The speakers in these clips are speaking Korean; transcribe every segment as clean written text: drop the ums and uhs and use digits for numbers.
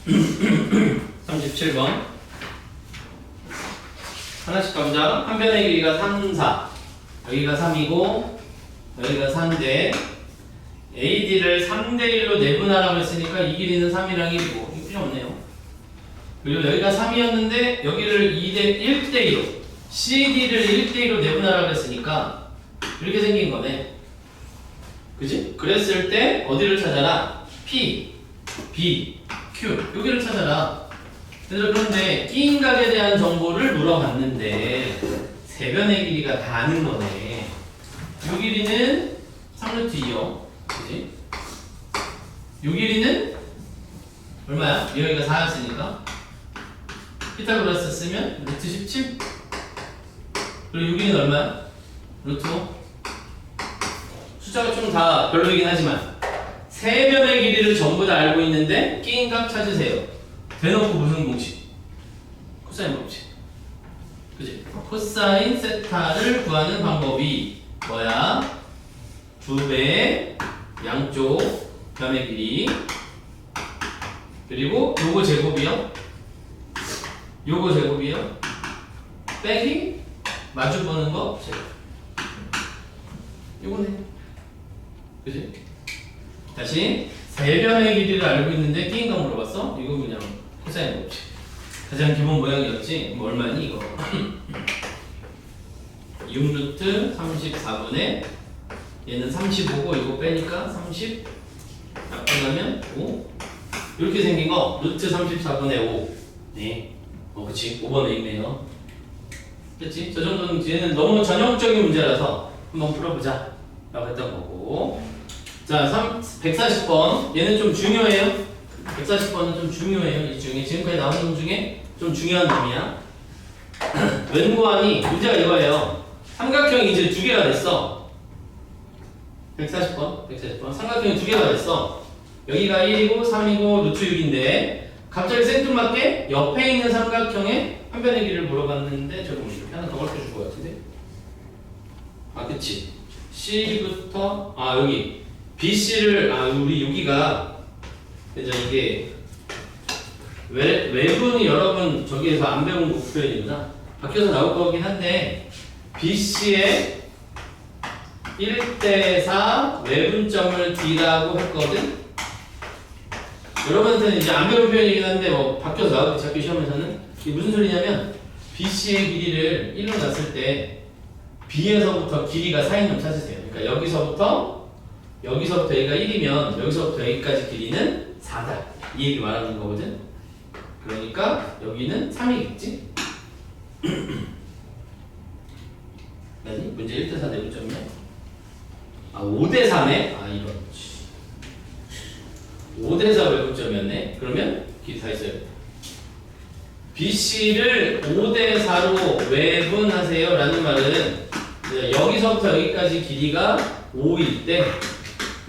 37번 하나씩 가보자. 한 변의 길이가 3, 4 여기가 3이고 여기가 4인데 AD를 3대1로 내분하라고 했으니까 이 길이는 3이랑 1이고 이거 필요 없네요. 그리고 여기가 3이었는데 여기를 1대1로 CD를 1대1로 내분하라고 했으니까 이렇게 생긴 거네. 그지? 그랬을 때 어디를 찾아라? P, B, Q 여기를 찾아라. 그런데 끼인각에 대한 정보를 물어봤는데 세 변의 길이가 다 아는 거네. 요 길이는 3루트 2요. 그지? 요 길이는 얼마야? 여기가 4였으니까 피타고라스 쓰면 루트 17. 그리고 요 길이는 얼마야? 루트 5. 숫자가 좀 다 별로이긴 하지만 세 변의 길이를 전부 다 알고 있는데 끼인각 찾으세요. 대놓고 무슨 공식? 코사인 법칙. 그지? 코사인 세타를 구하는 방법이 뭐야? 2배 양쪽 변의 길이 그리고 요거 제곱이요. 요거 제곱이요. 빼기 마주 보는 거 제곱. 요거네. 그지? 다시 세 변의 길이를 알고 있는데 끼인각 물어봤어? 이거 그냥 코사인 법칙. 가장 기본 모양이었지? 뭐 얼마니 이거? 6루트 34분의 얘는 35고 이거 빼니까 30 약분하면 5 이렇게 생긴 거 루트 34분의 5 네. 그치 5번에 있네요. 그치? 저 정도는 얘는 너무 전형적인 문제라서 한번 풀어보자 라고 했던 거고. 자 140번 얘는 좀 중요해요. 140번은 좀 중요해요. 이 중에 지금까지 나온 놈 중에 좀 중요한 놈이야. 왼고안이 문제가 이거예요. 삼각형이 이제 두 개가 됐어. 140번 삼각형이 두 개가 됐어. 여기가 1이고 3이고 루트 6인데 갑자기 생뚱맞게 옆에 있는 삼각형의 한 변의 길이를 물어봤는데 저거 뭐 이렇게 하나 더 가르쳐줄 것 같은데? 아 그치 C부터 여기 BC를 우리 여기가 그죠 이게 외분이 여러분 저기에서 안 배운 거 표현이구나. 바뀌어서 나올 거긴 한데 BC의 1대4 외분점을 D라고 했거든. 여러분한테는 이제 안 배운 표현이긴 한데 뭐 바뀌어서 나오겠지 학교 시험에서는. 이게 무슨 소리냐면 BC의 길이를 1로 놨을 때 B에서부터 길이가 4인 놈 찾으세요. 그러니까 여기서부터 여기가 1이면 여기서부터 여기까지 길이는 4다. 이 얘기 말하는 거거든. 그러니까 여기는 3이겠지? 아니 문제 1대4 내분점이야? 5대3네? 이런 5대4 외분점이었네? 그러면 길이 다 있어요. BC를 5대4로 외분하세요 라는 말은 여기서부터 여기까지 길이가 5일 때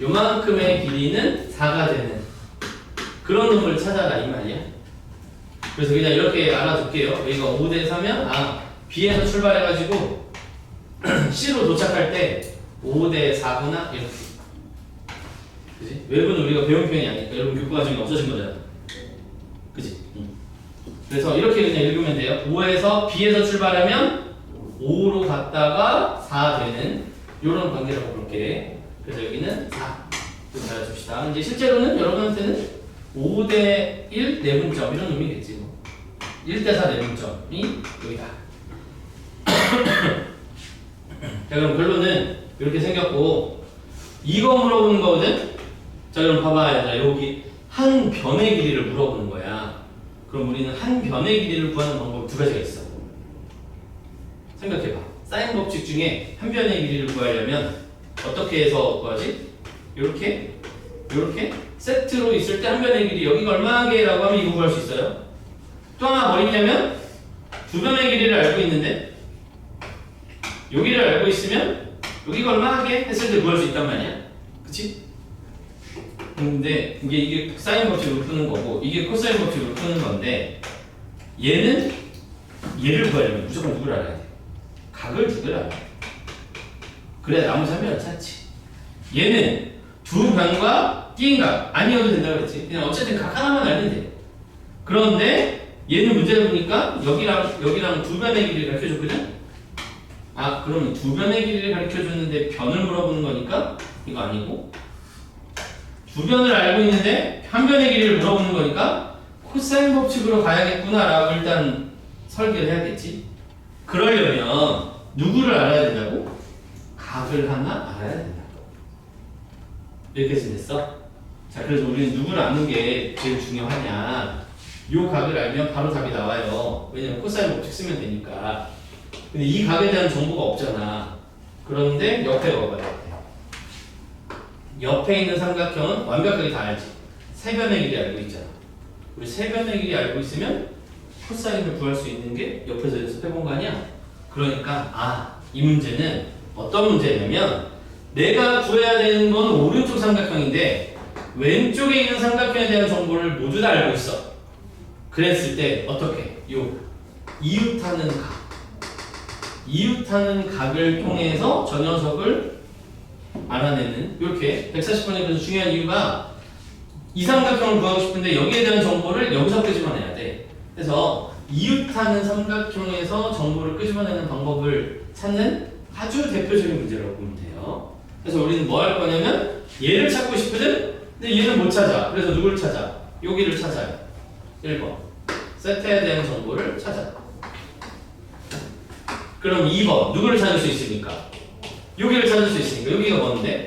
요만큼의 길이는 4가 되는 그런 놈을 찾아라 이 말이야. 그래서 그냥 이렇게 알아둘게요. 여기가 5대4면 B에서 출발해가지고 C로 도착할 때 5대4구나 이렇게. 그지? 외부는 우리가 배운 표현이 아니니까 여러분 교과 과정이 없어진 거잖아. 그지? 그래서 이렇게 그냥 읽으면 돼요. 5에서 B에서 출발하면 5로 갔다가 4 되는 이런 관계라고 볼게. 그래서 여기는 4. 좀 잘해줍시다. 이제 실제로는 여러분한테는 5대1 내분점 이런 의미겠지. 1대4 내분점이 여기다. 자 그럼 결론은 이렇게 생겼고 이거 물어보는 거거든? 자 그럼 봐봐. 여기 한 변의 길이를 물어보는 거야. 그럼 우리는 한 변의 길이를 구하는 방법 두 가지가 있어. 생각해봐. 사인 법칙 중에 한 변의 길이를 구하려면 어떻게 해서 구하지? 요렇게 세트로 있을 때 한 변의 길이 여기가 얼마게라고 하면 이거 구할 수 있어요. 또 하나 버리냐면 두 변의 길이를 알고 있는데 여기를 알고 있으면 여기가 얼마게 했을 때 구할 수 있단 말이야. 그치? 근데 이게 사인 법칙으로 푸는 거고 이게 코사인 법칙으로 푸는 건데 얘를 구하려면 무조건 누구를 알아야 돼? 각을 누구를 알아야 돼? 그래 나머지 한 변을 찾지. 얘는 두 변과 끼인각 아니어도 된다고 했지. 그냥 어쨌든 각 하나만 알면 돼. 그런데 얘는 문제를 보니까 여기랑 두 변의 길이를 가르쳐줬거든? 아, 그러면 두 변의 길이를 가르쳐줬는데 변을 물어보는 거니까 이거 아니고, 두 변을 알고 있는데 한 변의 길이를 물어보는 거니까 코사인 법칙으로 가야겠구나라고 일단 설계를 해야겠지. 그러려면 누구를 알아야 된다고? 각을 하나 알아야 된다. 여기까지 됐어? 자, 그래서 우리는 누구를 아는 게 제일 중요하냐. 요 각을 알면 바로 답이 나와요. 왜냐면 코사인 법칙 쓰면 되니까. 근데 이 각에 대한 정보가 없잖아. 그런데 옆에 와봐요. 옆에 있는 삼각형은 완벽하게 다 알지. 세 변의 길이 알고 있잖아. 우리 세 변의 길이 알고 있으면 코사인을 구할 수 있는 게 옆에서 연습해본 거 아니야? 그러니까 이 문제는 어떤 문제냐면 내가 구해야 되는 건 오른쪽 삼각형인데 왼쪽에 있는 삼각형에 대한 정보를 모두 다 알고 있어. 그랬을 때 어떻게? 이웃하는 각을 통해서 저 녀석을 알아내는, 이렇게 140번에 그래서 중요한 이유가 이 삼각형을 구하고 싶은데 여기에 대한 정보를 여기서 끄집어내야 돼. 그래서 이웃하는 삼각형에서 정보를 끄집어내는 방법을 찾는 아주 대표적인 문제라고 보면 돼요. 그래서 우리는 뭐 할 거냐면 얘를 찾고 싶거든? 근데 얘는 못 찾아. 그래서 누구를 찾아? 여기를 찾아요. 1번 세타에 대한 정보를 찾아. 그럼 2번 누구를 찾을 수 있습니까? 여기를 찾을 수 있으니까 여기가 뭔데?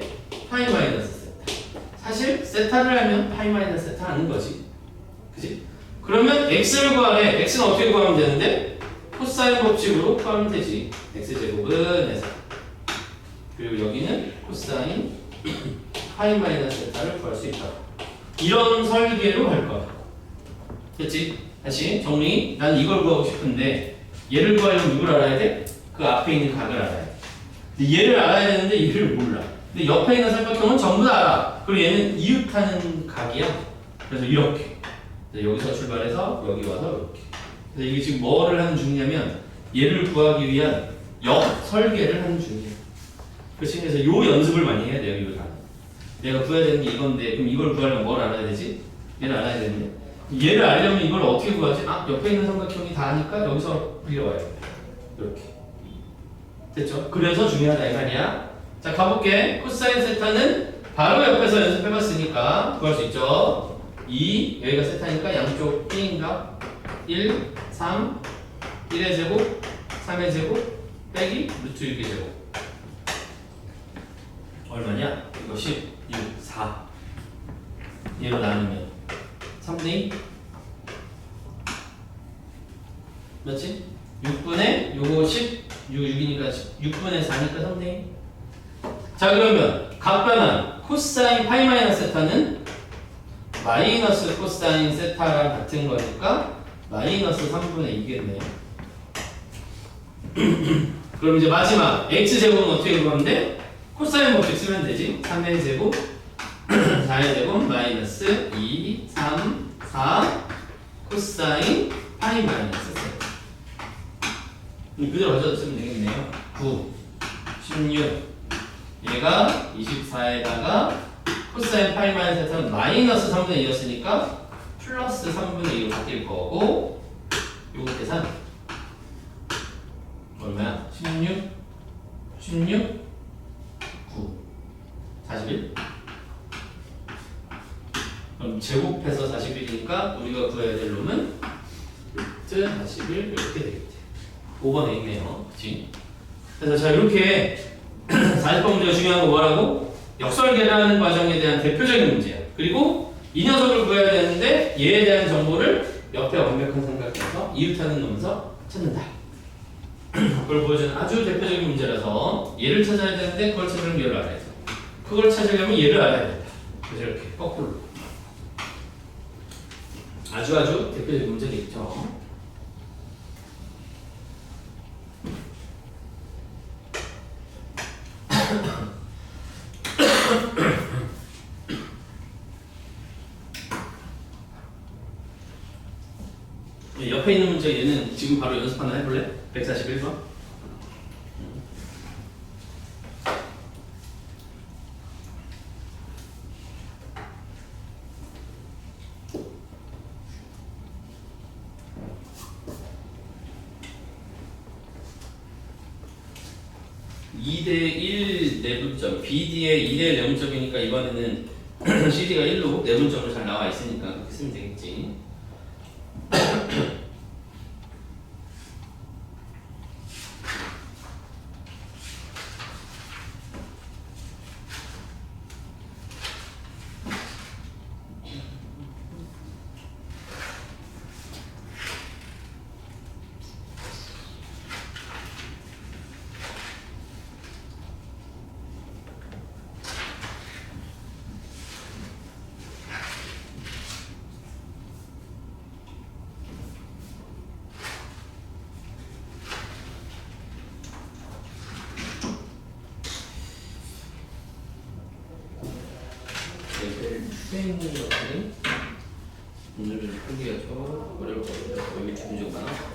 파이 마이너스 세타. 사실 세타를 알면 파이 마이너스 세타 아는 거지. 그치? 그러면 x를 구하래. x는 어떻게 구하면 되는데? 코사인 법칙으로 구하면 되지. x제곱은 해서. 그리고 여기는 코사인 파이 마이너스 세타를 구할 수 있다. 이런 설계로 갈 거야. 됐지? 다시 정리. 난 이걸 구하고 싶은데 얘를 구하려면 누굴 알아야 돼? 그 앞에 있는 각을 알아야 돼. 근데 얘를 알아야 되는데 얘를 몰라. 근데 옆에 있는 삼각형은 전부 다 알아. 그리고 얘는 이웃하는 각이야. 그래서 이렇게. 여기서 출발해서 여기 와서 이렇게. 그래서 이게 지금 뭐를 하는 중이냐면 얘를 구하기 위한 설계를 하는 중이야. 그래서 요 연습을 많이 해야 돼요. 이걸 다. 내가 구해야 되는 게 이건데 그럼 이걸 구하려면 뭘 알아야 되지? 얘를 알아야 되는데 얘를 알려면 이걸 어떻게 구하지? 옆에 있는 삼각형이 다 아니까 여기서 밀어와요. 이렇게. 됐죠? 그래서 중요하다 이 말이야. 자, 가볼게. 코사인 세타는 바로 옆에서 연습해봤으니까 구할 수 있죠. 2, 여기가 세타니까 양쪽 B인가? 1, 3, 1의 제곱, 3의 제곱, 빼기 루트 6의 제곱. 얼마냐? 이거 10, 6, 4. 얘로 나누면 3분의 2. 맞지? 6분의 요거 10, 6이니까 6분의 4니까 3분의 2. 자, 그러면 각변환 코사인 파이 마이너스 세타는 마이너스 코사인 세타랑 같은 거니까 마이너스 3분의 2겠네요. 그럼 이제 마지막 x제곱은 어떻게 구하면 돼? 코사인 법칙 쓰면 되지. 3의 제곱 4의 제곱 마이너스 2, 3, 4 코사인 파이 마이너스 세타. 그대로 가져다 쓰면 되겠네요. 9, 16 얘가 24에다가 코사인 파이 마이너스 세타는 마이너스 3분의 2였으니까 플러스 3분의 2로 바뀔 거고 요거 계산 얼마야? 16, 16, 9, 41. 그럼 제곱해서 41이니까 우리가 구해야 될 놈은 루트 41 이렇게 되겠대. 5번에 있네요. 그치? 그래서 자, 이렇게 40번 문제가 중요한 거 뭐라고? 역설계라는 과정에 대한 대표적인 문제야. 그리고 이 녀석을 구해야 되는데 얘에 대한 정보를 옆에 완벽한 삼각형에서 이웃하는 놈에서 찾는다. 그걸 보여주는 아주 대표적인 문제라서 얘를 찾아야 되는데 그걸 찾으려면 얘를 알아야 돼. 그걸 찾으려면 얘를 알아야 된다. 그래서 이렇게 거꾸로. 아주 대표적인 문제겠죠. 옆에 있는 문제 얘는 지금 바로 연습 하나 해볼래? 141번. 2대1 내분점, BD의 2대1 내분점이니까 이번에는 CD가 1로 내분점으로 잘 나와 있으니까 그렇게 쓰면 되겠지. 추에 있는 것들은 오늘은 풀기가 좀 어려울 것 같아요. 여기 두 문제가 많아.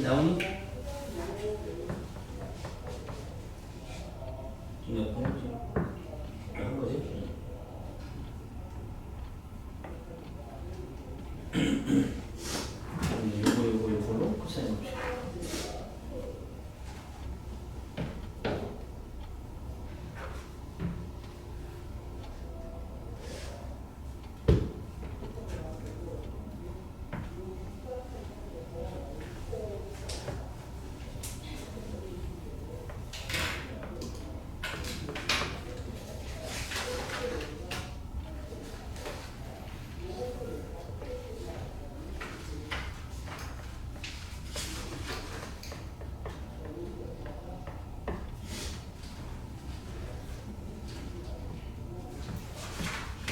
나오니? 한 거지? 요걸로 코사인 봅시다.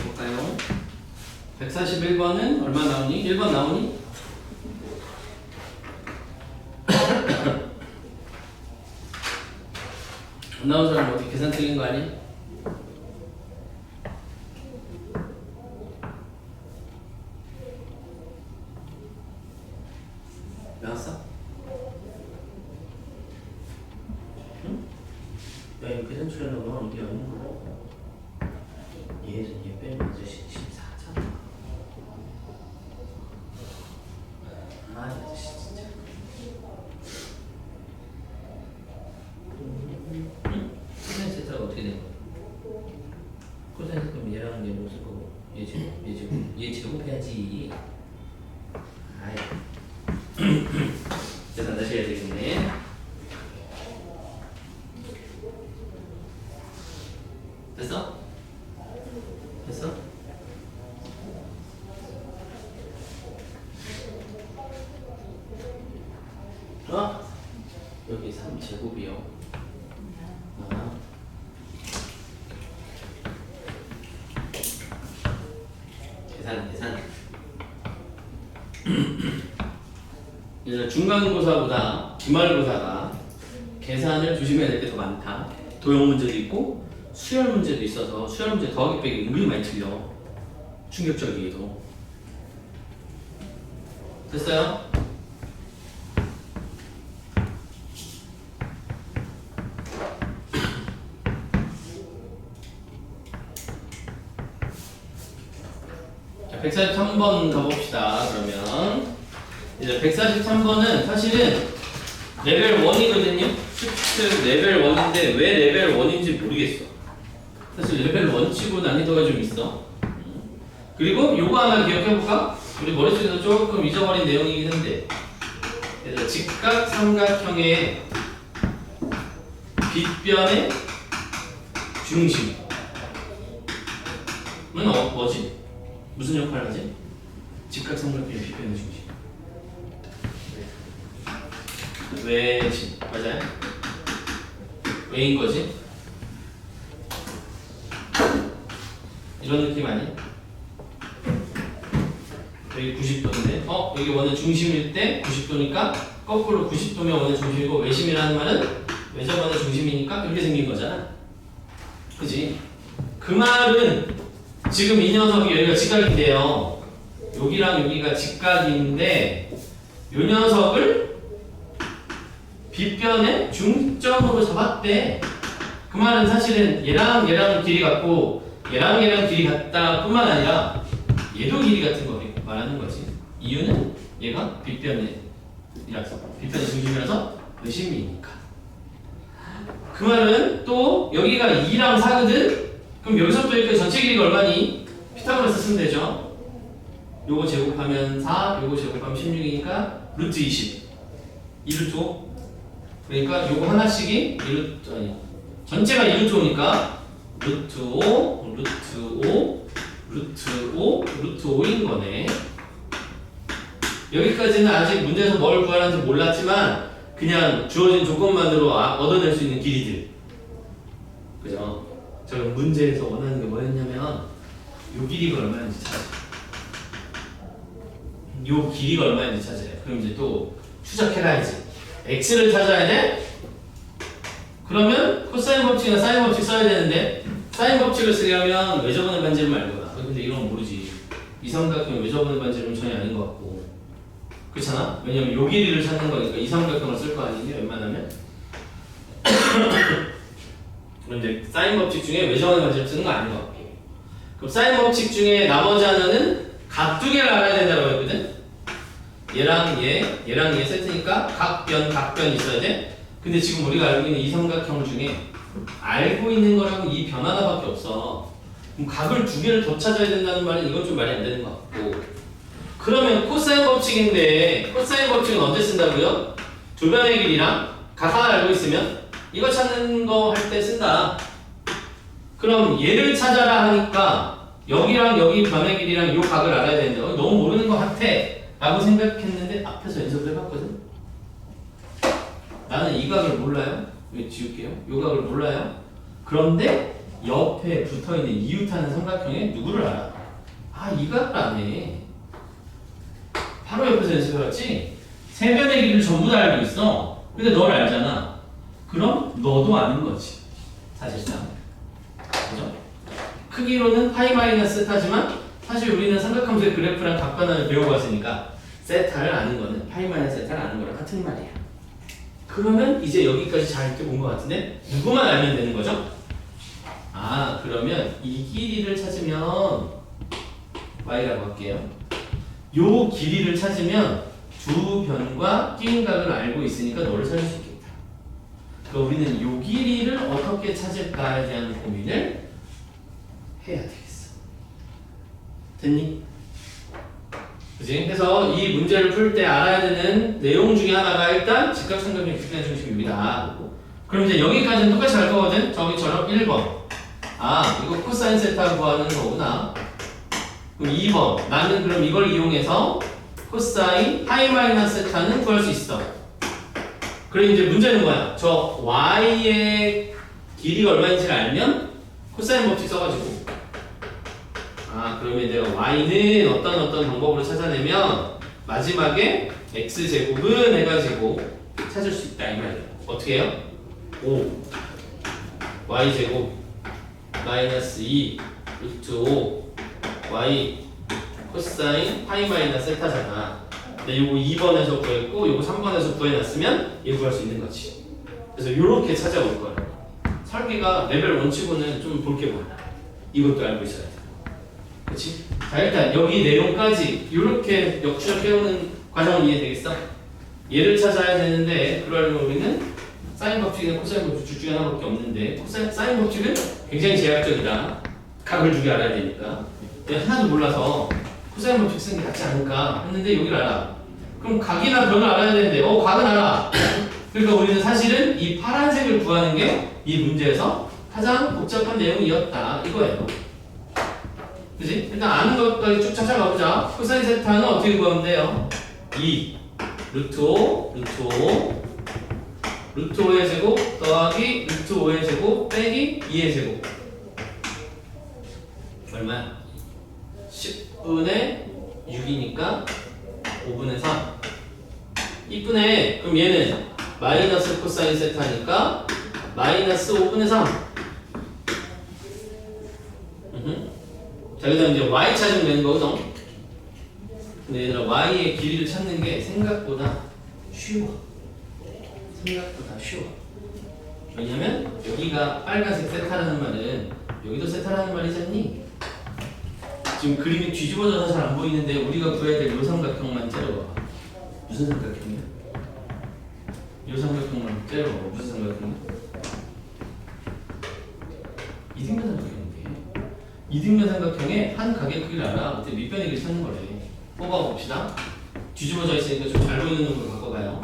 볼까요? 141번은 얼마 나오니? 1번 나오니? 안 나온 사람 어떻게 계산 틀린 거 아니야? 나왔어? 응? 야, 이거 계산 틀려놓으면 이게 없는 거야. 얘 빼면 이제 14잖아. 아, 아저씨 진짜. 코사인 세타가 어떻게 된 거야? 코사인 세타면 얘랑 얘 무슨 거고? 얘 제곱해야지. 아이. 계산 다시 해야 되겠네. 됐어? 됐어? 여기 3제곱이요. 계산. 이제 중간고사보다 기말고사가 계산을 조심해야 될 게 더 많다. 도형 문제도 있고 수열 문제도 있어서 수열 문제 더하기 빼기 은근히 많이 틀려. 충격적이게도. 됐어요? 자, 143번 가봅시다. 그러면 이제 143번은 사실은 레벨 1이거든요. 슈트 레벨 1인데 왜 레벨 1인지 모르겠어. 사실 레벨 1 치고 난이도가 좀 있어. 그리고 요거 하나 기억해볼까? 우리 머릿속에서 조금 잊어버린 내용이긴 한데, 얘들아, 직각 삼각형의 빗변의 중심은 뭐지? 무슨 역할을 하지? 직각삼각형의 빗변의 중심. 외심 맞아요? 왜인 거지? 이런 느낌 아니야? 여기 90도인데 여기 원의 중심일 때 90도니까 거꾸로 90도면 원의 중심이고 외심이라는 말은 외접원의 중심이니까 이렇게 생긴 거잖아. 그지? 그 말은 지금 이 녀석이 여기가 직각인데요. 여기랑 여기가 직각인데 이 녀석을 빗변의 중점으로 잡았대. 그 말은 사실은 얘랑 얘랑 길이 같고 얘랑 얘랑 길이 같다 뿐만 아니라 얘도 길이 같은 거 말하는 거지. 이유는 얘가 빗변의 중심이라서 외심이니까. 그 말은 또 여기가 2랑 4거든? 그럼 여기서부터 여기까지 전체 길이가 얼마니? 피타고라스 쓰면 되죠. 요거 제곱하면 4, 요거 제곱하면 16이니까 루트 20 2루트 5. 그러니까 요거 하나씩이 2루트, 아니 전체가 2루트 5니까 루트 5, 루트 5, 루트 5, 루트 5인 거네. 여기까지는 아직 문제에서 뭘 구하는지 몰랐지만 그냥 주어진 조건만으로 얻어낼 수 있는 길이들. 그죠? 제가 문제에서 원하는 게 뭐였냐면 요 길이가 얼마인지 찾아요. 요 길이가 얼마인지 찾아요. 그럼 이제 또 추적해가야지. x를 찾아야 돼? 그러면 코사인 법칙이나 사인 법칙 써야 되는데 사인 법칙을 쓰려면 외접원의 반지름 알고 나. 근데 이런 건 모르지. 이 삼각형 외접원의 반지름은 전혀 아닌 것 같고. 그렇잖아? 왜냐면 요 길이를 찾는 거니까 이 삼각형을 쓸 거 아니니 웬만하면. 그런데 사인 법칙 중에 외접원의 반지름 쓰는 거 아닌 것 같고. 그럼 사인 법칙 중에 나머지 하나는 각 두 개를 알아야 된다고 했거든? 얘랑 얘 세트니까 각변 있어야 돼? 근데 지금 우리가 알고 있는 이 삼각형 중에 알고 있는 거라고 이 변 하나밖에 없어. 그럼 각을 두 개를 더 찾아야 된다는 말은 이건 좀 말이 안 되는 것 같고. 그러면 코사인 법칙인데 코사인 법칙은 언제 쓴다고요? 두 변의 길이랑 각 하나 알고 있으면 이거 찾는 거 할 때 쓴다. 그럼 얘를 찾아라 하니까 여기랑 여기 변의 길이랑 이 각을 알아야 되는데 너무 모르는 것 같아 라고 생각했는데 앞에서 연습을 해봤거든. 나는 이 각을 몰라요. 왜 지울게요? 이 각을 몰라요. 그런데 옆에 붙어있는 이웃하는 삼각형에 누구를 알아? 이 각을 아네. 바로 옆에서 연습해봤지? 세 변의 길이를 전부 다 알고 있어. 근데 널 알잖아. 그럼 너도 아는 거지. 사실상. 그죠? 크기로는 파이 마이너스 세타지만 사실 우리는 삼각함수의 그래프랑 각변환을 배워봤으니까 세타를 아는 거는 파이 마이너스 세타를 아는 거랑 같은 말이야. 그러면 이제 여기까지 잘 이렇게 본 것 같은데 누구만 알면 되는 거죠? 그러면 이 길이를 찾으면 y라고 할게요. 요 길이를 찾으면 두 변과 끼인 각을 알고 있으니까 너를 찾을 수 있겠다. 그럼 우리는 요 길이를 어떻게 찾을까에 대한 고민을 해야 되겠어. 됐니? 그치? 그래서 이 문제를 풀 때 알아야 되는 내용 중에 하나가 일단 직각삼각형의 빗변의 중심입니다. 그럼 이제 여기까지는 똑같이 할 거거든? 저기처럼 1번. 이거 코사인 세타 구하는 거구나. 그럼 2번. 나는 그럼 이걸 이용해서 코사인 파이 마이너스 세타는 구할 수 있어. 그럼 이제 문제는 뭐야? 저 y의 길이가 얼마인지를 알면 코사인 법칙 써가지고 그러면 내가 y는 어떤 방법으로 찾아내면 마지막에 x제곱은 해가지고 찾을 수 있다 이 말이에요. 어떻게 해요? 5 y제곱 마이너스 2 루트 5 y 코사인 파이 마이너스 세타잖아. 근데 요거 2번에서 구했고 요거 3번에서 구해놨으면 얘 구할 수 있는 거지. 그래서 요렇게 찾아올 거야. 설계가 레벨 1치고는 좀 볼 게 많아. 이것도 알고 있어야 돼. 그치? 자, 일단 여기 내용까지 이렇게 역추적 해오는 과정은 이해되겠어? 얘를 찾아야 되는데 그러려면 우리는 사인 법칙이나 코사인 법칙 둘 중에 하나밖에 없는데 사인 법칙은 굉장히 제약적이다. 각을 두 개 알아야 되니까. 내가 하나도 몰라서 코사인 법칙 쓰는 게 낫지 않을까 했는데 여기를 알아. 그럼 각이나 변을 알아야 되는데 각은 알아. 그러니까 우리는 사실은 이 파란색을 구하는 게 이 문제에서 가장 복잡한 내용이었다 이거예요. 그지? 일단 아는 것까지 쭉 찾아가보자. 코사인 세타는 어떻게 구하면 돼요? 2 루트 5 루트 5의 제곱 더하기 루트 5의 제곱 빼기 2의 제곱 얼마야? 10분의 6이니까 5분의 3 이쁘네. 그럼 얘는 마이너스 코사인 세타니까 마이너스 5분의 3 자, 그 다음 이제 y 찾으면 되는 거거든. 근데 얘들아 y의 길이를 찾는 게 생각보다 쉬워. 왜냐면 여기가 빨간색 세타라는 말은 여기도 세타라는 말이잖니? 지금 그림이 뒤집어져서 잘 안 보이는데 우리가 구해야 될 요 삼각형만 째려봐. 무슨 삼각형이야? 요 삼각형만 째려봐. 무슨 삼각형이야? 이등변 삼각형인데 이등변 삼각형의 한 각의 크기를 알아. 그때 밑변의 길이를 찾는 거래. 뽑아봅시다. 뒤집어져 있으니까 좀 잘 보이는 놈으로 바꿔봐요.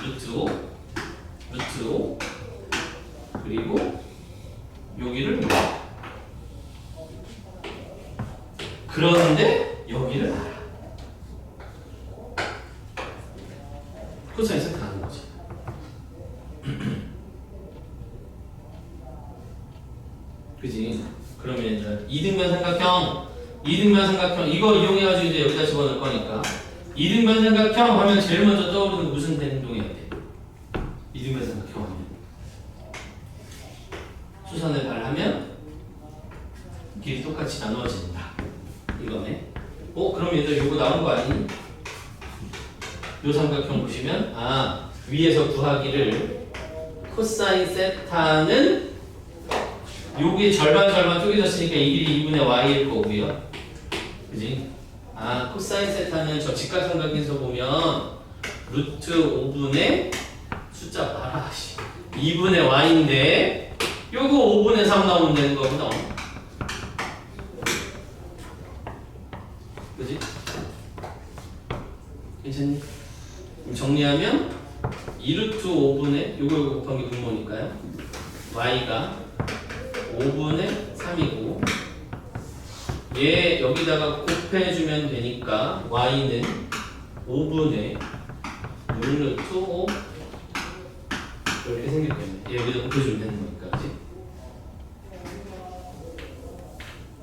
루트 5 그리고 여기를 그러는데 여기를 알아. 코사인 세타 아는 거지. 그지? 그러면 이제 이등변 삼각형 이거 이용해가지고 이제 여기다 집어넣을 거니까 이등변 삼각형 하면 제일 먼저 떠오르는 무슨 행동해야 돼? 이등변 삼각형 하면 수선을 발하면 길이 똑같이 나누어진다. 이거네. 그럼 얘들 요거 나온 거 아니니? 요 삼각형 보시면 위에서 구하기를 코사인 세타는 요게 절반 쪼개졌으니까 이 길이 2분의 y일 거고요. 그지? 코사인 세타는 저 직각삼각형에서 보면 루트 5분의 숫자 봐라 2분의 y인데 요거 5분의 3 나오면 되는 거구나. 그지? 괜찮니? 그럼 정리하면 2루트 5분의 요거 곱한 게 분모니까요. y가 5분의 3이고 얘 여기다가 곱해주면 되니까 y는 5분의 6루트 5 이렇게 생겼겠네. 얘 여기다 곱해주면 되는 거니까. 그치?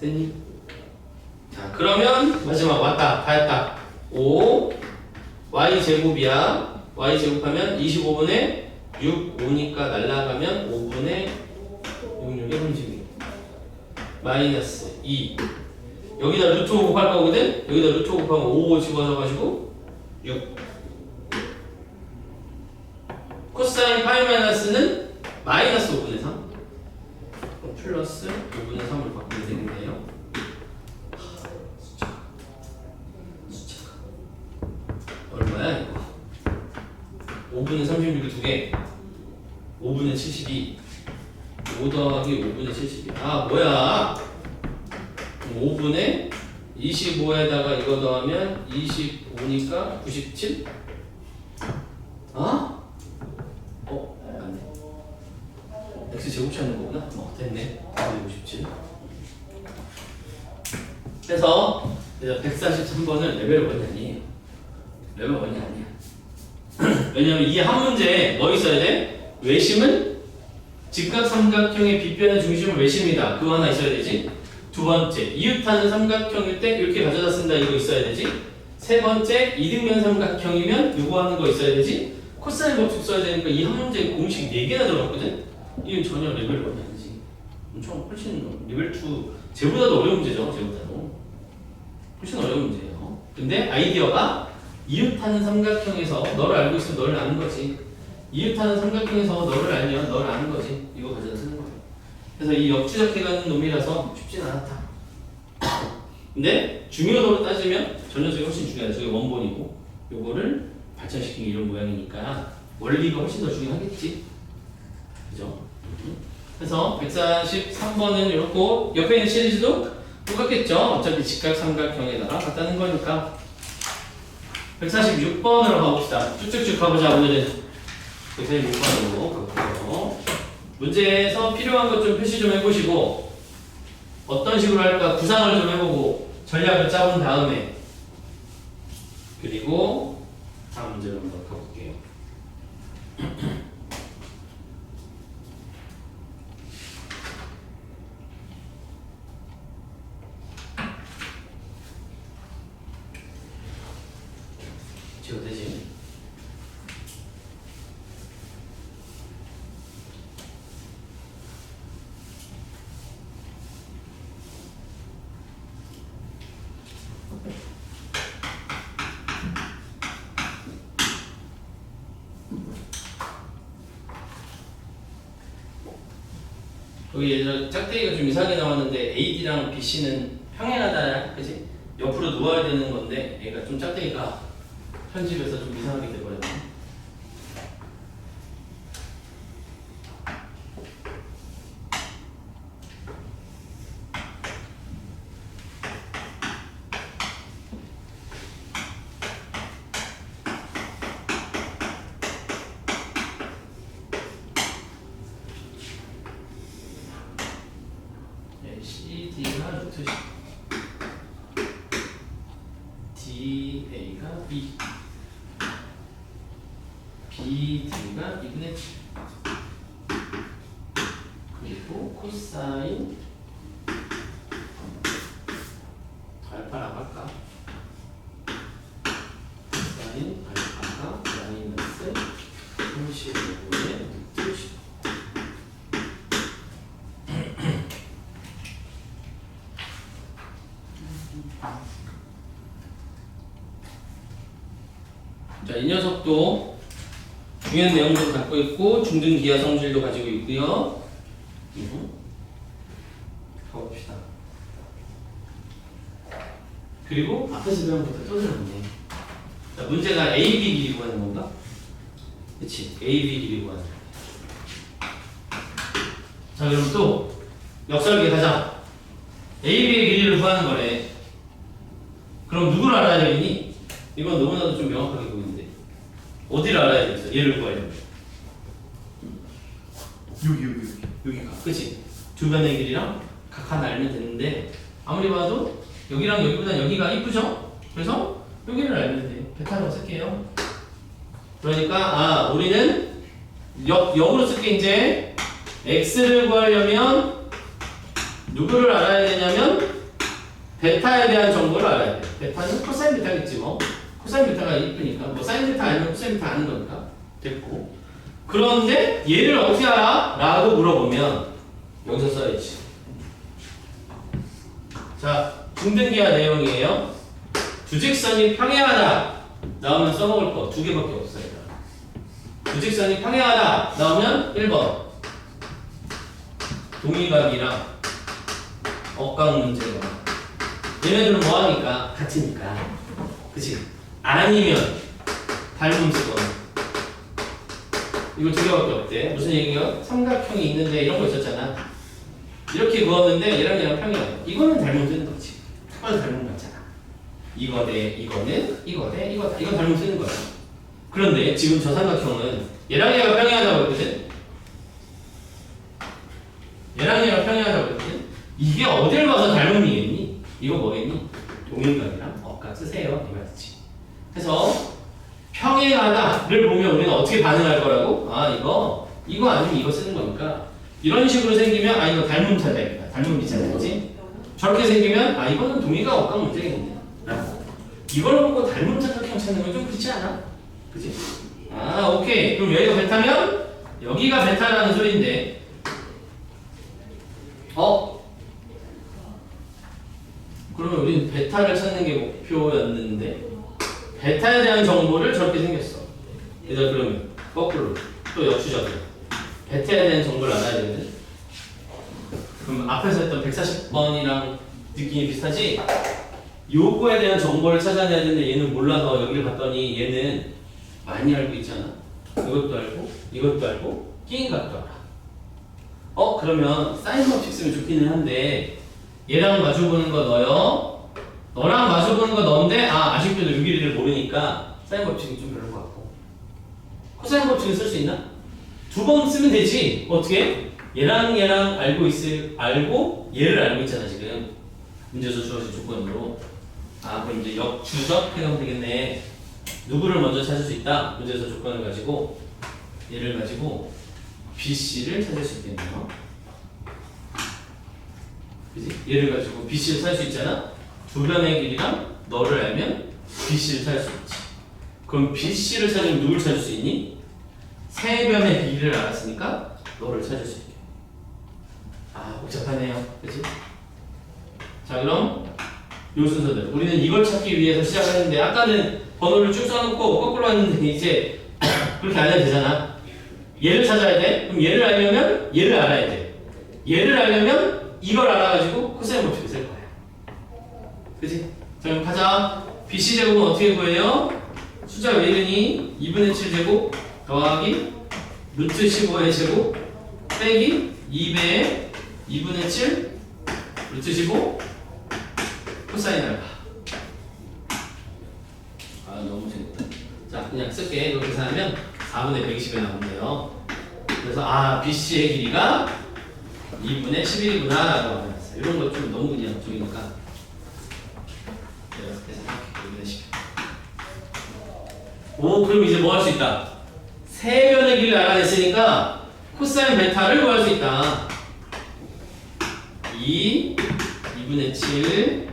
됐니? 자 그러면 마지막 왔다 다 했다. 5 y 제곱이야. y 제곱하면 25분의 6 5니까 날라가면 5분의 66에 32 마이너스 2 여기다 루트 5 곱할 거거든? 여기다 루트 5 곱하면 5 집어넣어가지고 6 코사인 파이 마이너스는 마이너스 5분의 3 플러스 5분의 3으로 바꾸면 되겠네요. 숫자가 얼마야 이거? 5분의 36이 2개 5분의 72 5 더하기 5분의 72 뭐야 5분의 25에다가 이거 더하면 25니까 97? 맞네. x 제곱 찾는 거구나. 됐네. 57. 그래서 143번은 레벨 1이 아니에요. 레벨 1이 아니야. 왜냐면 이 한 문제에 뭐 있어야 돼? 외심은 직각삼각형의 빗변의 중심은 외심이다. 그거 하나 있어야 되지. 두 번째, 이웃하는 삼각형일 때 이렇게 가져다 쓴다. 이거 있어야 되지. 세 번째, 이등변 삼각형이면 요거 하는 거 있어야 되지. 코사인 법칙 써야 되니까 이 한 문제에 공식 4개나 들어갔거든. 이건 전혀 레벨 1이 아니지. 엄청 훨씬 레벨 2 쟤보다도 어려운 문제죠. 쟤보다도 훨씬 어려운 문제예요. 근데 아이디어가 이웃하는 삼각형에서 너를 알고 있으면 너를 아는 거지. 이웃하는 삼각형에서 너를 알면 너를 아는 거지. 이거 가져다 쓰는 거예요. 그래서 이 역추적해가는 놈이라서 쉽진 않았다. 근데 중요도로 따지면 전혀적이 훨씬 중요하다. 저게 원본이고 요거를 발전시킨 게 이런 모양이니까 원리가 훨씬 더 중요하겠지. 그죠? 그래서 143번은 이렇고 옆에 있는 시리즈도 똑같겠죠. 어차피 직각삼각형에다가 갖다는 거니까. 146번으로 가봅시다. 쭉쭉쭉 가보자. 오늘은 146번으로 가볼게요. 문제에서 필요한 것 좀 표시 좀 해보시고 어떤 식으로 할까 구상을 좀 해보고 전략을 짜본 다음에 그리고 다음 문제를 한번 가볼게요. 지워되지? 여기 얘들아 짝대기가 좀 이상하게 나왔는데 AD랑 BC는 평행하다, 그지? 옆으로 누워야 되는 건데 얘가 좀 짝대기가 편집에서 좀 이상하게 돼버렸네. CD가 루트 DA가 B, BD가 2분의 7, 그리고 코사인 알파라고 할까? 코사인 알파가 마이너스 35분의 루트 10. 자, 이 녀석도 중요한 내용도 갖고 있고 중등 기하 성질도 가지고 있고요. 가봅시다. 그리고 앞에서 배운 것부터 또 들어보네. 자, 문제가 AB 길이 구하는 건가? 그치? AB 길이 구하는 거. 자, 그럼 또 역설계 가자. AB의 길이를 구하는 거래. 그럼 누구를 알아야 되니? 이건 너무나도 좀 명확하게 보이는데 어디를 알아야 되겠어? 얘를 구하려면 여기가 그치? 주변의 길이랑 각 하나 알면 되는데 아무리 봐도 여기랑 여기보다 여기가 이쁘죠? 그래서 여기를 알면 돼. 베타라고 쓸게요. 그러니까 우리는 역으로 쓸게. 이제 x를 구하려면 누구를 알아야 되냐면 베타에 대한 정보를 알아야 돼. 베타는 코사인 베타겠지 뭐. 코사인 베타가 이쁘니까 뭐 사인 베타 아니면 코사인 베타 아는 거니까 됐고. 그런데 얘를 어떻게 알아? 라고 물어보면 여기서 써야지. 자, 중등기하 내용이에요. 주직선이 평행하다 나오면 써먹을 거 두 개밖에 없어요. 주직선이 평행하다 나오면 1번 동의각이랑 억각 문제가 얘네들은 뭐하니까 같으니까 그치? 아니면 닮음 쓰거나 이거 두 개밖에 없대. 무슨 얘기야? 삼각형이 있는데 이런 거 있었잖아. 이렇게 그었는데 얘랑 평이야. 이거는 닮음 쓰는 거지. 이건 닮음 같잖아. 이거 대 이거는 이거 대 이거다. 이건 닮음 쓰는 거야. 그런데 지금 저 삼각형은 얘랑 얘가 평행하다고 했거든. 얘랑 얘가 평행하다고 했거든. 이게 어딜 봐서 닮음이겠니? 이거 뭐겠니? 동일각이랑 억각 쓰세요. 이 말이지. 그래서 평행하다를 보면 우리는 어떻게 반응할 거라고? 이거 아니면 이거 쓰는 거니까 이런 식으로 생기면 이거 닮음 찾아야겠다. 닮음 비슷하지? 저렇게 생기면 이거는 동의가 억각 문제겠네. 라고. 이걸 보고 닮음 삼각형 찾는 건 좀 그렇지 않아? 그치? 오케이. 그럼 여기가 베타면 여기가 베타라는 소리인데 그러면 우리는 베타를 찾는 게 목표였는데 베타에 대한 정보를 저렇게 생겼어. 얘들아 그러면 거꾸로 또 역추적이야. 베타에 대한 정보를 알아야 되거든. 그럼 앞에서 했던 140번이랑 느낌이 비슷하지? 요거에 대한 정보를 찾아내야 되는데 얘는 몰라서 여기를 봤더니 얘는 많이 알고 있잖아. 이것도 알고 이것도 알고 끼인 각도 알아. 그러면 사인 법칙 쓰면 좋기는 한데 얘랑 마주보는 거 너요. 너랑 마주보는 거 너인데 아쉽게도 6일을 모르니까 사인 법칙이 좀 별로 것 같고 코사인 법칙은 쓸 수 있나? 두 번 쓰면 되지. 어떻게? 얘랑 알고 얘를 알고 있잖아 지금. 문제에서 주어진 조건으로. 아 그럼 이제 역주적 해가면 되겠네. 누구를 먼저 찾을 수 있다? 문제에서 조건을 가지고 얘를 가지고 BC를 찾을 수 있겠네요. 그지? 얘를 가지고 BC를 찾을 수 있잖아. 두 변의 길이랑 너를 알면 BC를 찾을 수 있지. 그럼 BC를 찾으면 누굴 찾을 수 있니? 세 변의 길이를 알았으니까 너를 찾을 수 있게. 아 복잡하네요. 그치? 자 그럼 요 순서대로 우리는 이걸 찾기 위해서 시작했는데 아까는 번호를 쭉 써놓고 거꾸로 했는데 이제 그렇게 안 해도 되잖아. 얘를 찾아야 돼. 그럼 얘를 알려면 얘를 알아야 돼. 얘를 알려면 이걸 알아가지고 코사인 법칙을 쓸 거야. 그치? 자 그럼 가자. BC 제곱은 어떻게 구해요? 숫자 왜 이러니? 2분의 7 제곱 더하기 루트 15의 제곱 빼기 2배의 2분의 7 루트 15 코사인 알파. 아 너무 재밌다. 자 그냥 쓸게. 이거 계산하면 4분의 120에 나오네요. 그래서 아 BC의 길이가 2분의 11이구나 라고 말했어요. 이런 거 좀 너무 그냥 쪽이니까 내가 계산할게. 2분의 11. 오 그럼 이제 뭐 할 수 있다. 세 변의 길이를 알아냈으니까 코사인 베타를 구할 수 있다. 2분의 7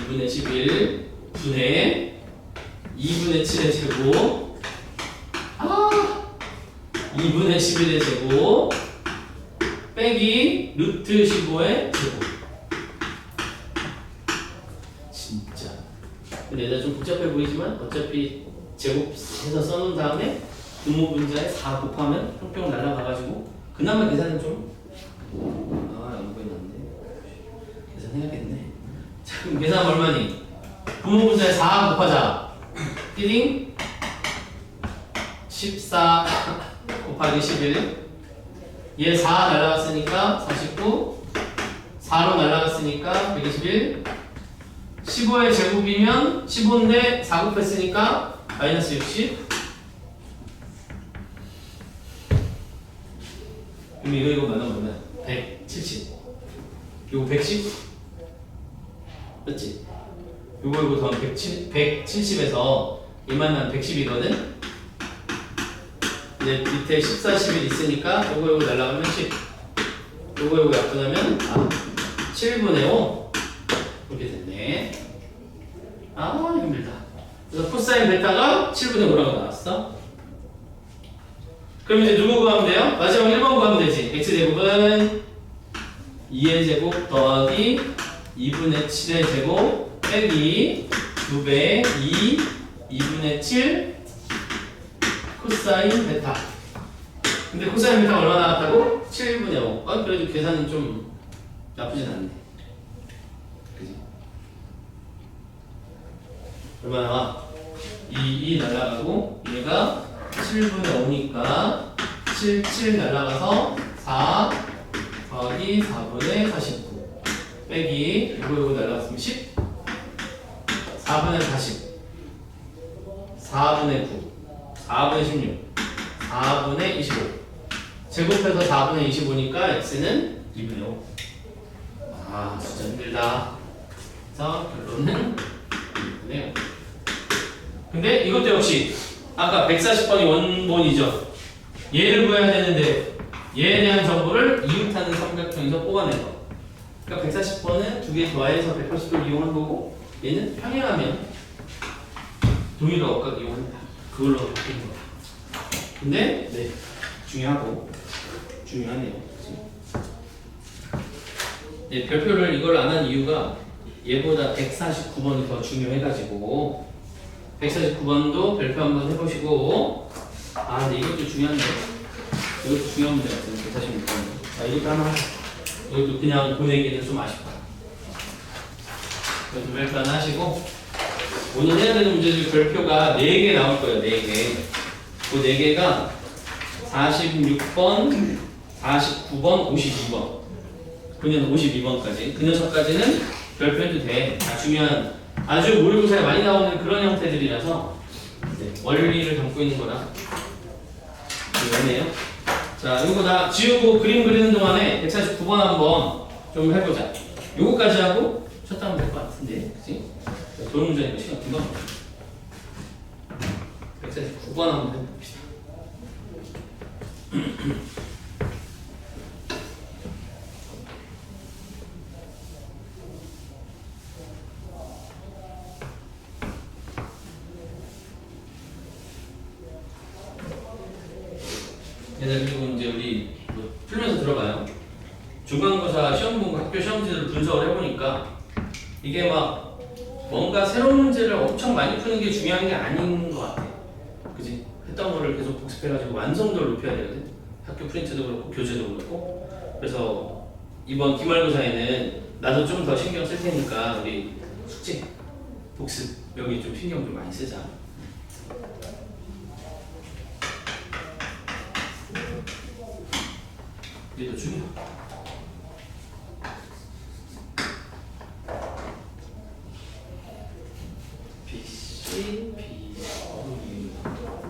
2분의 11 분의 2분의 7의 제곱 2분의 11의 제곱 빼기 루트 15의 제곱. 진짜 근데 얘가 좀 복잡해 보이지만 어차피 제곱해서 써놓은 다음에 분모 분자에 4 곱하면 평평 날라가가지고 그나마 계산은 좀 연구해 놨네. 계산해야겠네. 자 그럼 계산하면 얼마니? 분모 분자에 4 곱하자. 띠딩 14 곱하기 11. 얘 4 날라갔으니까 49 4로 날라갔으니까 121 15의 제곱이면 15인데 4 곱했으니까 마이너스 60. 그럼 이거 만나면 170. 요거 110. 맞지? 요거 더하면 170에서 이 만나면 110이거든? 근데 밑에 14, 11 있으니까 요거 날라가면 10. 요거 약분하면 7분의 5. 이렇게 됐네. 힘들다. 그래서 코사인 베타가 7분의 5라고 나왔어. 그럼 이제 누구 구하면 돼요? 마지막 1번 구하면 되지. x제곱은 2의 제곱 더하기 2분의 7의 제곱 빼기 2배 2분의 7 코사인 베타. 근데 코사인 베타가 얼마 나왔다고? 7분의 5. 그래도 계산은 좀 나쁘진 않네. 그지? 얼마 나와? 2 날라가고 얘가 7분의 5니까 7 날라가서 4 더하기 4분의 49 빼기 요거 날라갔으면 10 4분의 40 4분의 9 4분의 16 4분의 25 제곱해서 4분의 25니까 x는 2분의 5. 숫자 힘들다. 그래서 결론은 2분의 5. 근데 이것도 역시 아까 140번이 원본이죠. 얘를 구해야 되는데 얘에 대한 정보를 이웃하는 삼각형에서 뽑아낸 거. 그러니까 140번은 두 개 더해서 180도를 이용한 거고 얘는 평행하면 동일한 억각 이용한다. 그걸로 바뀐 거야. 근데 네 중요하네요. 네, 별표를 이걸 안 한 이유가 얘보다 149번이 더 중요해가지고 149번도 별표 한번 해보시고 근데 이것도 중요한데 이것도 중요한 문제 같은데 146번 이것도 하나 하자. 이것도 그냥 보내기는 좀 아쉽다. 이것도 별표 하나 하시고 오늘 해야 되는 문제 중 별표가 4개 나올 거예요. 4개. 그 4개가 46번 49번 52번 그녀는 52번까지 그 녀석까지는 별표해도 돼. 중요한 아주 모의고사에 많이 나오는 그런 형태들이라서 원리를 담고 있는 거라 이거네요. 자, 이거 다 지우고 그림 그리는 동안에 149번 한번 좀 해보자. 요거까지 하고 셧다운 될 것 같은데, 그치? 도형 문제니까 시간 금방 걸려. 149번 한번 해봅시다. 얘들 그리고 이제 우리 뭐 풀면서 들어봐요. 중간고사 시험 보고 학교 시험지를 분석을 해보니까 이게 막 뭔가 새로운 문제를 엄청 많이 푸는 게 중요한 게 아닌 것 같아. 그지? 했던 거를 계속 복습해가지고 완성도를 높여야 되거든. 학교 프린트도 그렇고 교재도 그렇고. 그래서 이번 기말고사에는 나도 좀 더 신경 쓸 테니까 우리 숙제, 복습 여기 좀 신경 좀 많이 쓰자. 얘도 중요. BC, B, U.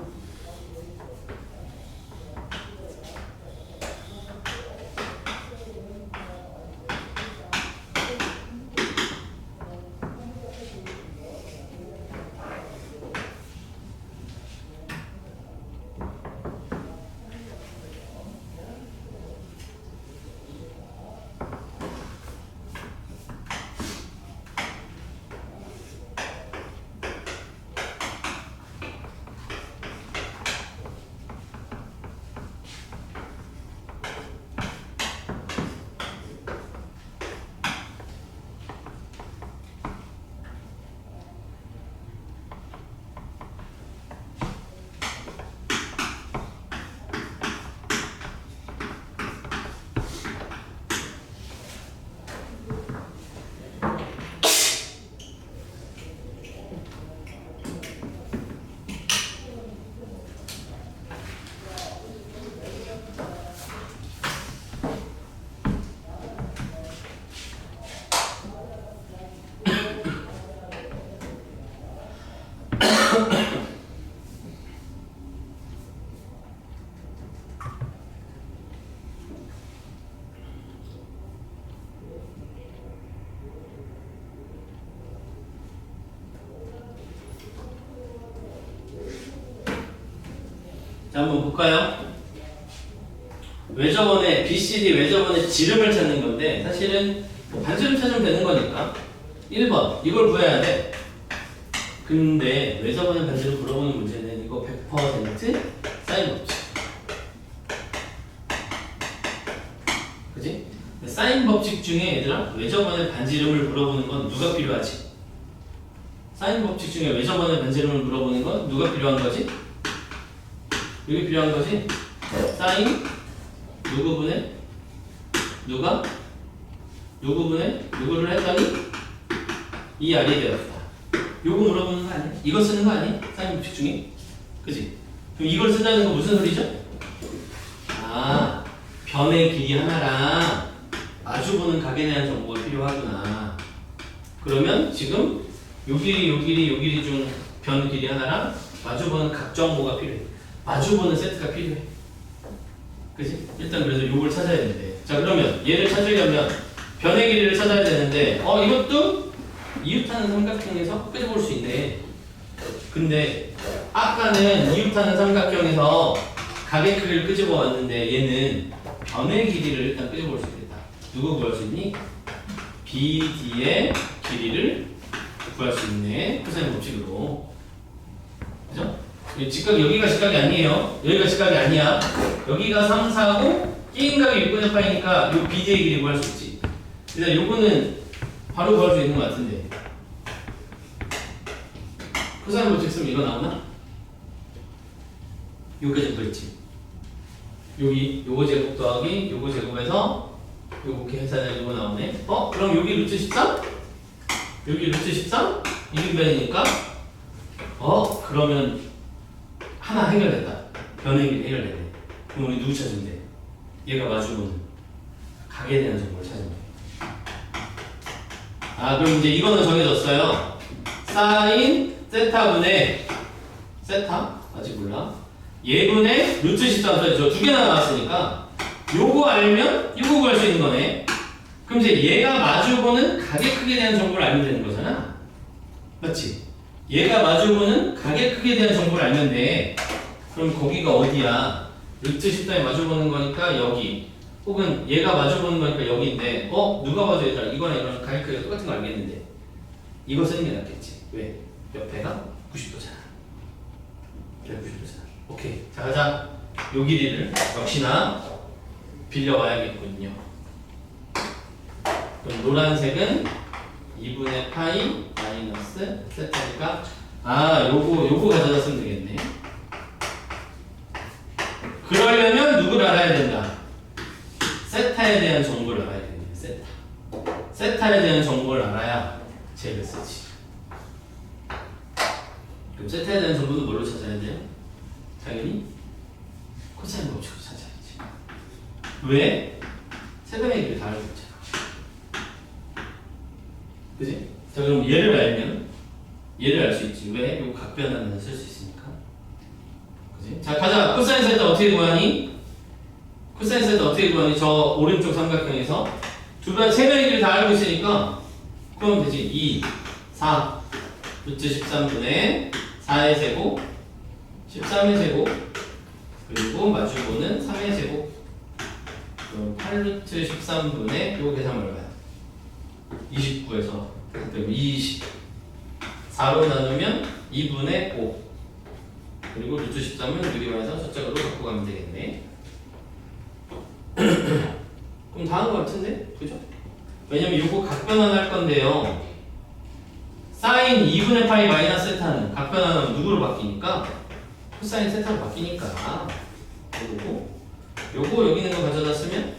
자, 한번 볼까요? 왜 저번에 BCD 왜 저번에 지름을 찾는 건데 사실은 뭐 반지름 찾으면 되는 거니까 1번 이걸 구해야 돼. 근데 왜 저번에 반지름 물어보는 문제는 이거 100% 사인 법칙. 그지? 사인 법칙 중에 얘들아 왜 저번에 반지름을 물어보는 건 누가 필요하지? 사인 법칙 중에 왜 저번에 반지름을 물어보는 건 누가 필요한 거지? 여기 필요한 거지? 사인 누구분의 누가 누구분의 누구를 했더니 이 알이 되었다. 요거 물어보는 거 아니야? 이거 쓰는 거 아니야? 사인 법칙 중에? 그지? 그럼 이걸 쓴다는 거 무슨 소리죠? 아, 변의 길이 하나랑 마주보는 각에 대한 정보가 필요하구나. 그러면 지금 요 길이 중 변 길이 하나랑 마주보는 각 정보가 필요해. 마주보는 세트가 필요해. 그치? 일단 그래서 요걸 찾아야 되는데. 자, 그러면 얘를 찾으려면 변의 길이를 찾아야 되는데, 이것도 이웃하는 삼각형에서 끄집어볼 수 있네. 근데 아까는 이웃하는 삼각형에서 각의 크기를 끄집어 왔는데 얘는 변의 길이를 일단 끄집어볼 수 있겠다. 누구 구할 수 있니? BD의 길이를 구할 수 있네. 코사인 법칙으로. 그죠? 직각이 여기가 직각이 아니에요. 여기가 직각이 아니야. 여기가 3, 4고 끼인 각이 6분의 파이니까 요 BD의 길이 구할 수 있지. 일단 요거는 바로 구할 수 있는 것 같은데. 코사인 법칙 쓰면 이거 나오나? 여기까지 그랬지. 여기 요거 제곱 더하기 요거 제곱에서 요렇게 해서 요거 나오네. 그럼 여기 루트 13? 여기 루트 13? 1인변이니까 그러면 하나 해결됐다. 변의 길이 해결됐네. 그럼 우리 누구 찾으면 돼? 얘가 마주보는 각에 대한 정보를 찾으면 돼. 그럼 이제 이거는 정해졌어요. 사인 세타분의 세타? 아직 몰라. 얘분의 루트 13. 저 두 개나 나왔으니까 요거 알면 요거 구할 수 있는 거네. 그럼 이제 얘가 마주보는 가계 크기에 대한 정보를 알면 되는 거잖아. 맞지? 얘가 마주보는 가계 크기에 대한 정보를 알면 돼. 그럼 거기가 어디야? 루트 13이 마주보는 거니까 여기. 혹은 얘가 마주보는 거니까 여기인데 누가 봐도 얘들아 이거랑 이거랑 가계 크기가 똑같은 거 알겠는데 이거 쓰는 게 낫겠지. 왜? 옆에가 90도잖아. 옆에 90도잖아. 오케이. 자 가자. 요 길이를 역시나 빌려와야겠군요. 그럼 노란색은 2분의 파이 마이너스 세타니까 요거 가져다 쓰면 되겠네. 그러려면 누구를 알아야 된다? 세타에 대한 정보를 알아야 되겠네. 세타에 대한 정보를 알아야 쟤를 쓰지. 그럼 세타에 대한 정보는 뭘로 찾아야 돼요? 당연히 코사인 법칙으로 찾아야지. 왜? 세변의 길을 다 알고 있잖아. 그지? 자 그럼 얘를 알면 얘를 알 수 있지. 왜? 이거 각변하면 쓸 수 있으니까. 그지? 자 가자. 코사인 세타 어떻게 구하니? 코사인 세타 어떻게 구하니? 저 오른쪽 삼각형에서 세변의 길을 다 알고 있으니까 그럼 되지. 2, 4, 루트 13분의 4의 제곱 13의 제곱 그리고 마주보는 3의 제곱 그럼 8루트 13분의 요거 계산 얼마야? 29에서 그럼 20 4로 나누면 2분의 5 그리고 루트 13은 유리반에서 저쪽으로 갖고 가면 되겠네. 그럼 다 한 거 같은데? 그죠? 왜냐면 요거 각변환할 건데요. 사인 2분의 파이 마이너스 세타는 각변환하면 누구로 바뀌니까? 코사인 세타로 바뀌니까 요거 여기 있는 거 가져다 쓰면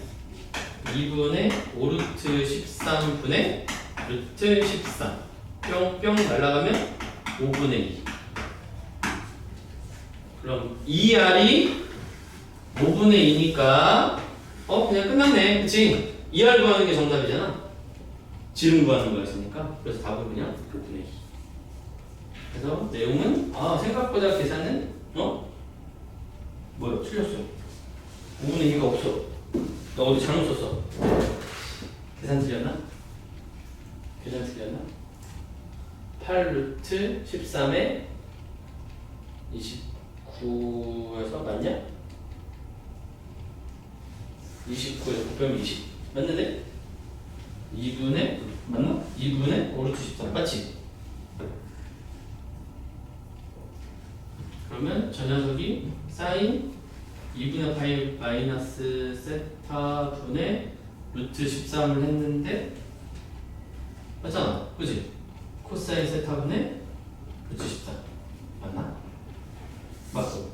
2분의 5루트 13분의 루트 13 뿅뿅 날라가면 5분의 2 그럼 2R이 5분의 2니까 그냥 끝났네. 그치? 2R 구하는 게 정답이잖아. 지름 구하는 거였으니까. 그래서 답은 그냥 5분의 2 그래서 내용은 생각보다 계산은 뭐야? 틀렸어. 5분의 2가 없어. 나 어디 잘못 썼어? 계산 틀렸나? 계산 틀렸나? 8루트 13에 29에서 맞냐? 29에서 곱하면 20 맞는데? 2분의 맞나? 2분의 5루트 13 맞지? 그러면 저 녀석이 사인 2분의 파이 마이너스 세타 분의 루트 13을 했는데 맞잖아. 그지? 코사인 세타 분의 루트 13 맞나? 맞고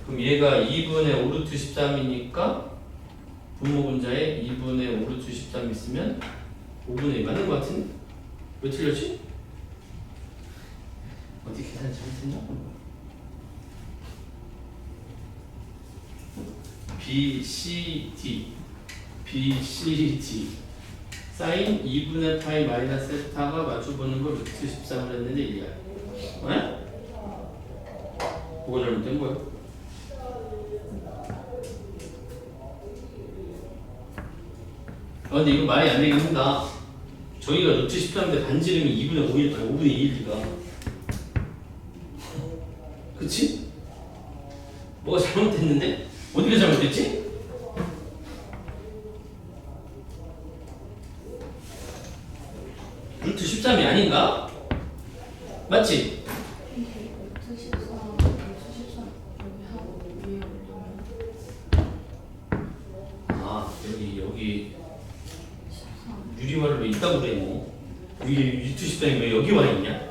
그럼 얘가 2분의 5루트 13이니까 분모 분자에 2분의 5루트 13 있으면 5분의 2 맞는 거 같은데? 왜 틀렸지? 어디 계산 잘못했나? BCD 사인 2분의 파이 마이너스 세타가 맞춰보는 걸 루트 13을 했는데 이해야. 뭐가 잘못된 거야? 근데 이거 말이 안 되긴 한다. 저희가 루트 13인데 반지름이 2분의 5일 거야. 5분의 2일리가. 그치? 뭐가 잘못됐는데? 어디가 잘못됐지? 루트 13이 아닌가? 맞지? 여기 유리화를 왜 있다고 그래? 루트 13이 왜 여기 와 있냐?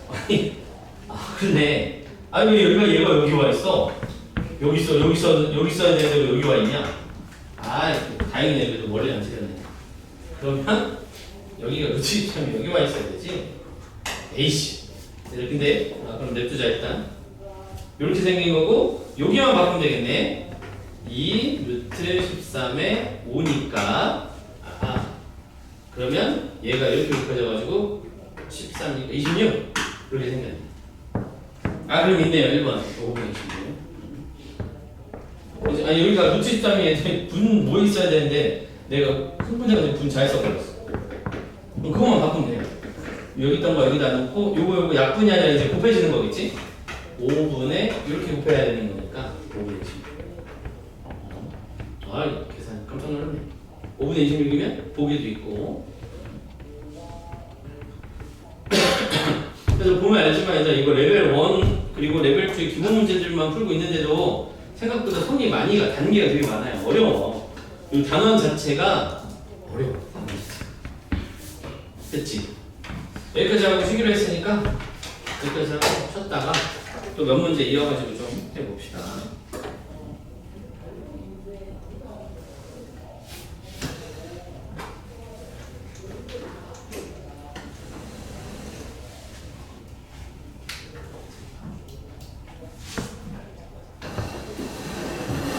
아니, 그러네. 왜 얘가 여기 와 있어? 여기 있어야 되는데 왜 여기 와 있냐? 다행이네. 그래도 머리 안 틀렸네. 그러면 여기가 루트 13이 여기 와 있어야 되지? 에이씨. 근데 그럼 냅두자 일단. 이렇게 생긴 거고 여기만 바꾸면 되겠네. 2 루트 13에 5니까 그러면 얘가 이렇게 높아져가지고 13이니까 26 이렇게 생겼네. 그럼 있네요. 1번 5분의 26. 여기가 루트 13이 분 뭐 있어야 되는데 내가 큰 분자가 지금 분 잘 써버렸어. 그럼 그것만 바꾸면 돼요. 여기 있던 거 여기다 놓고 요거 약분이 아니라 이제 곱해지는 거겠지? 5분의 이렇게 곱해야 되는 거니까 5분의 26. 아, 계산 깜짝 놀랐네. 5분의 26이면 보기도 있고. 그래서 보면 알지만 이제 이거 레벨 1 그리고 레벨 2의 기본 문제들만 풀고 있는데도 생각보다 손이 많이 가, 단계가 되게 많아요. 어려워. 이 단원 자체가 어려워. 단원 자체가. 됐지? 여기까지 하고 쉬기로 했으니까 여기까지 하고 쉬었다가 또 몇 문제 이어가지고 좀